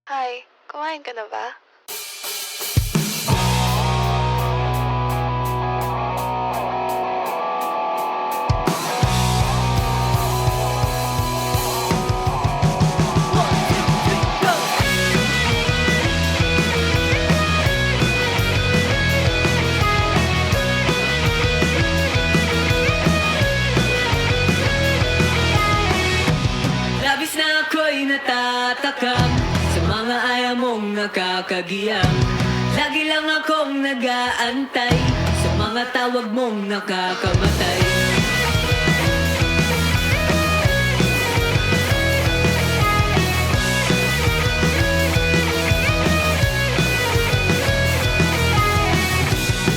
Hi, kumain ka na ba? Labis na ako'y natatakam sa mga ayaw mong nakakagiyang. Lagi lang akong nag-aantay sa mga tawag mong nakakamatay.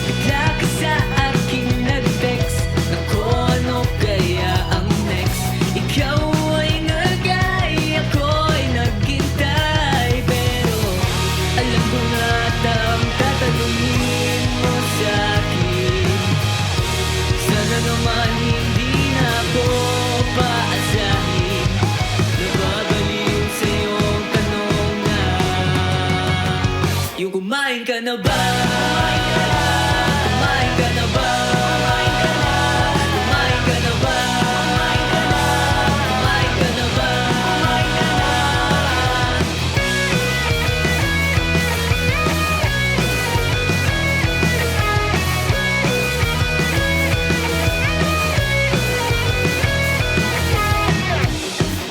Bigla ka sa aking nag-text, naku, ano kaya ang next? Ikaw ay nagay, ako'y naghintay. Pero alam ko na ang tatanungin mo sa'kin. Sana naman hindi na ako paasahin. Nababaliw sa iyong tanong na yung kumain ka na ba? Kumain ka na ba? Kumain ka na ba? Kumain ka na ba?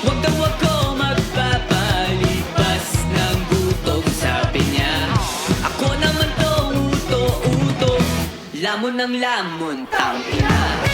Huwag daw ako magpapalipas ng gutom, sabi niya. Ako naman to, uto-uto, lamon ng lamon, tangina.